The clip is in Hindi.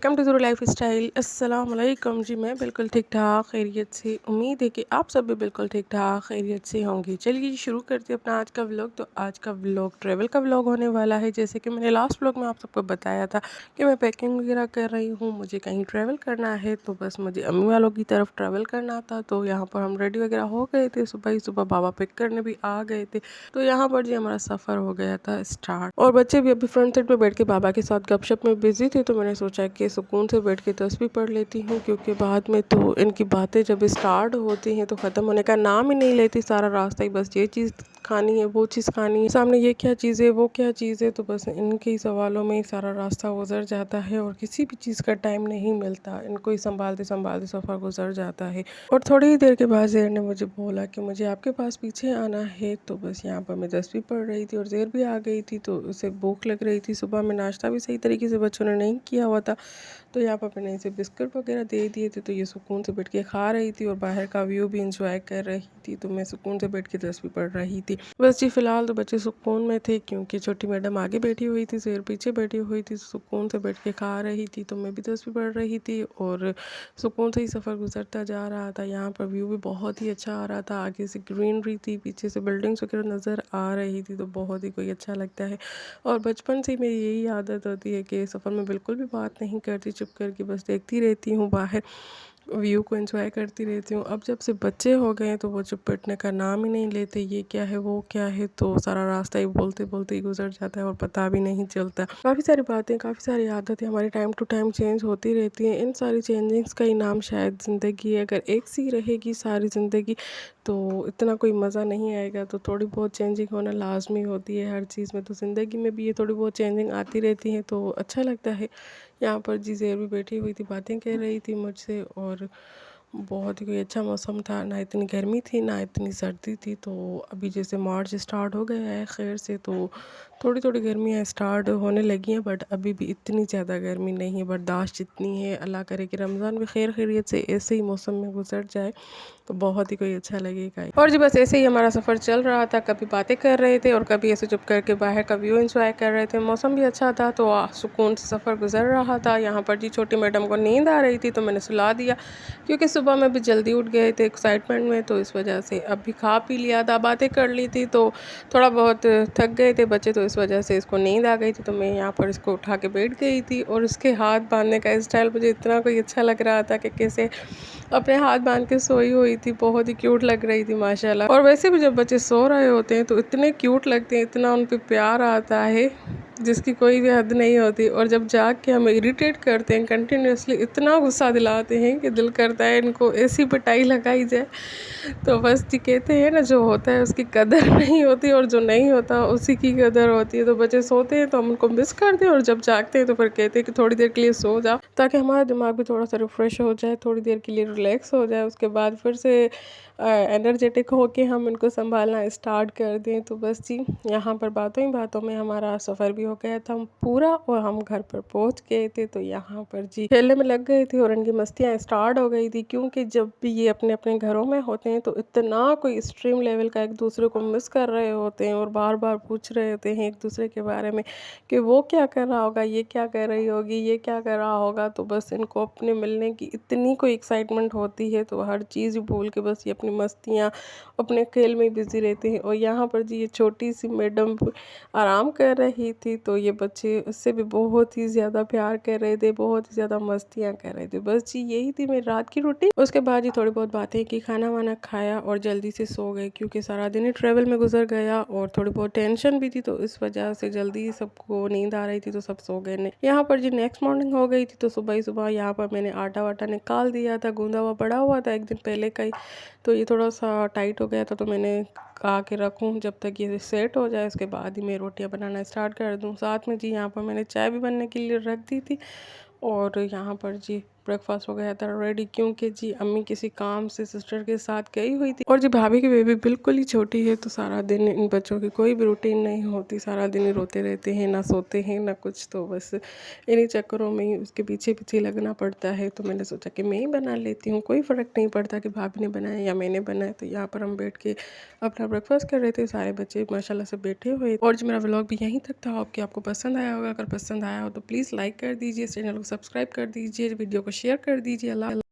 वेलकम टू ज़रू लाइफ स्टाइल। अस्सलाम वालेकुम जी। मैं बिल्कुल ठीक ठाक खैरियत से, उम्मीद है कि आप सब भी बिल्कुल ठीक ठाक खैरियत से होंगे। चलिए जी शुरू करते हैं अपना आज का व्लॉग। तो आज का व्लॉग ट्रैवल का व्लॉग होने वाला है। जैसे कि मैंने लास्ट व्लॉग में आप सबको बताया था कि मैं पैकिंग वगैरह कर रही हूँ, मुझे कहीं ट्रैवल करना है, तो बस मुझे अम्मी वालों की तरफ ट्रैवल करना था। तो यहाँ पर हम रेडी वगैरह हो गए थे, सुबह ही सुबह बाबा पिक करने भी आ गए थे। तो यहाँ पर जी हमारा सफ़र हो गया था स्टार्ट, और बच्चे भी अभी फ्रंट सीट पर बैठ के बाबा के साथ गपशप में बिजी थे। तो मैंने सोचा कि सुकून से बैठ के तस्वीर पढ़ लेती हूँ, क्योंकि बाद में तो इनकी बातें जब स्टार्ट होती हैं तो ख़त्म होने का नाम ही नहीं लेती। सारा रास्ता ही बस ये चीज़ खानी है, वो चीज़ खानी है, सामने ये क्या चीज़ है, वो क्या चीज़ है। तो बस इनके ही सवालों में ही सारा रास्ता गुजर जाता है और किसी भी चीज़ का टाइम नहीं मिलता। इनको ही संभालते संभालते सफ़र गुजर जाता है। और थोड़ी ही देर के बाद ज़ेर ने मुझे बोला कि मुझे आपके पास पीछे आना है। तो बस यहाँ पर मैं तस्वीर पढ़ रही थी और ज़ेर भी आ गई थी, तो उसे भूख लग रही थी। सुबह में नाश्ता भी सही तरीके से बच्चों ने नहीं किया हुआ था, तो यहाँ पर मैंने इसे बिस्किट वगैरह दे दिए थे। तो ये सुकून से बैठ के खा रही थी और बाहर का व्यू भी इंजॉय कर रही थी। तो मैं सुकून से बैठ के तस्वीर पढ़ रही थी। बस जी फ़िलहाल तो बच्चे सुकून में थे, क्योंकि छोटी मैडम आगे बैठी हुई थी, ज़ेर पीछे बैठी हुई थी। सुकून से बैठ के खा रही थी, तो मैं भी तस्वीर पढ़ रही थी और सुकून से ही सफ़र गुजरता जा रहा था। यहाँ पर व्यू भी बहुत ही अच्छा आ रहा था, आगे से ग्रीनरी थी, पीछे से बिल्डिंग्स वगैरह नज़र आ रही थी, तो बहुत ही कोई अच्छा लगता है। और बचपन से मेरी यही आदत होती है कि सफ़र में बिल्कुल भी बात नहीं करती, चुप करके बस देखती रहती हूँ, बाहर व्यू को एंजॉय करती रहती हूँ। अब जब से बच्चे हो गए हैं तो वो चुप बैठने का नाम ही नहीं लेते, ये क्या है वो क्या है, तो सारा रास्ता ही बोलते बोलते ही गुजर जाता है और पता भी नहीं चलता। काफ़ी सारी बातें, काफ़ी सारी आदतें हमारी टाइम टू टाइम चेंज होती रहती हैं। इन सारी चेंजिंग्स का ही नाम शायद ज़िंदगी है। अगर एक सी रहेगी सारी ज़िंदगी तो इतना कोई मज़ा नहीं आएगा। तो थोड़ी बहुत चेंजिंग होना लाजमी होती है हर चीज़ में, तो ज़िंदगी में भी ये थोड़ी बहुत चेंजिंग आती रहती है, तो अच्छा लगता है। यहाँ पर जी ज़ेर भी बैठी हुई थी, बातें कह रही थी मुझसे, और बहुत ही कोई अच्छा मौसम था, ना इतनी गर्मी थी ना इतनी सर्दी थी। तो अभी जैसे मार्च स्टार्ट हो गया है खैर से, तो थोड़ी थोड़ी गर्मियाँ स्टार्ट होने लगी हैं, बट अभी भी इतनी ज़्यादा गर्मी नहीं है, बर्दाश्त जितनी है। अल्लाह करे कि रमज़ान भी खैर खैरियत से ऐसे ही मौसम में गुजर जाए, तो बहुत ही कोई अच्छा लगेगा। और जी बस ऐसे ही हमारा सफ़र चल रहा था, कभी बातें कर रहे थे और कभी ऐसे चुप करके बाहर का व्यू एंजॉय कर रहे थे। मौसम भी अच्छा था, तो सुकून से सफ़र गुजर रहा था। यहाँ पर जी छोटी मैडम को नींद आ रही थी, तो मैंने सुला दिया, क्योंकि सुबह में भी जल्दी उठ गए थे एक्साइटमेंट में, तो इस वजह से अभी खा पी लिया था, बातें कर ली थी, तो थोड़ा बहुत थक गए थे बच्चे, तो इस वजह से इसको नींद आ गई थी। तो मैं यहाँ पर इसको उठा के बैठ गई थी, और इसके हाथ बांधने का स्टाइल मुझे इतना कोई अच्छा लग रहा था कि कैसे अपने हाथ बांध के सोई हुई थी, बहुत ही क्यूट लग रही थी माशाल्लाह। और वैसे भी जब बच्चे सो रहे होते हैं तो इतने क्यूट लगते हैं, इतना उन पे प्यार आता है जिसकी कोई भी हद नहीं होती। और जब जाग के हमें इरिटेट करते हैं कंटिन्यूसली, इतना गुस्सा दिलाते हैं कि दिल करता है इनको ऐसी पिटाई लगाई जाए। तो बस जी कहते हैं ना, जो होता है उसकी कदर नहीं होती, और जो नहीं होता उसी की कदर होती है। तो बच्चे सोते हैं तो हम उनको मिस करते हैं, और जब जागते हैं तो फिर कहते हैं कि थोड़ी देर के लिए सो जाओ, ताकि हमारा दिमाग भी थोड़ा सा रिफ़्रेश हो जाए, थोड़ी देर के लिए रिलैक्स हो जाए, उसके बाद फिर से एनर्जेटिक होके हम इनको संभालना स्टार्ट कर दें। तो बस जी यहाँ पर बातों ही बातों में हमारा सफ़र भी हो गया था पूरा, और हम घर पर पहुँच गए थे। तो यहाँ पर जी खेलने में लग गए थे और इनकी मस्तियाँ स्टार्ट हो गई थी, क्योंकि जब भी ये अपने अपने घरों में होते हैं तो इतना कोई एक्सट्रीम लेवल का एक दूसरे को मिस कर रहे होते हैं, और बार बार पूछ रहे होते हैं एक दूसरे के बारे में कि वो क्या कर रहा होगा, ये क्या कर रही होगी, ये क्या कर रहा होगा। तो बस इनको अपने मिलने की इतनी कोई एक्साइटमेंट होती है, तो हर चीज़ भूल के बस ये अपनी मस्तियाँ अपने खेल में बिज़ी रहते हैं। और यहाँ पर जी ये छोटी सी मैडम आराम कर रही थी, तो ये बच्चे उससे भी बहुत ही ज़्यादा प्यार कर रहे थे, बहुत ही ज़्यादा मस्तियाँ कर रहे थे। बस जी यही थी मेरी रात की रूटीन। उसके बाद ही थोड़ी बहुत बातें की, खाना वाना खाया और जल्दी से सो गए, क्योंकि सारा दिन ही ट्रैवल में गुजर गया और थोड़ी बहुत टेंशन भी थी, तो इस वजह से जल्दी सबको नींद आ रही थी, तो सब सो गए। यहाँ पर जी नेक्स्ट मॉर्निंग हो गई थी, तो सुबह ही सुबह यहाँ पर मैंने आटा वाटा निकाल दिया था, गूंदा हुआ पड़ा हुआ था एक दिन पहले का ही, तो ये थोड़ा सा टाइट हो गया था, तो मैंने कहा के रखूँ जब तक ये सेट हो जाए, उसके बाद ही मैं रोटियां बनाना स्टार्ट कर दूँ। साथ में जी यहाँ पर मैंने चाय भी बनने के लिए रख दी थी, और यहाँ पर जी ब्रेकफास्ट हो गया था रेडी, क्योंकि जी अम्मी किसी काम से सिस्टर के साथ गई हुई थी और जी भाभी की बेबी बिल्कुल ही छोटी है, तो सारा दिन इन बच्चों की कोई भी रूटीन नहीं होती, सारा दिन ही रोते रहते हैं, ना सोते हैं ना कुछ। तो बस इन्हीं चक्करों में ही उसके पीछे पीछे लगना पड़ता है। तो मैंने सोचा कि मैं ही बना लेती हूँ, कोई फ़र्क नहीं पड़ता कि भाभी ने बनाया या मैंने बनाया। तो यहाँ पर हम बैठ के अपना ब्रेकफास्ट कर रहे थे, सारे बच्चे माशाल्लाह से बैठे हुए। और जो मेरा व्लॉग भी यहीं तक था, आपके आपको पसंद आया होगा। अगर पसंद आया हो तो प्लीज़ लाइक कर दीजिए, चैनल को सब्सक्राइब कर दीजिए, वीडियो को शेयर कर दीजिए। अल्लाह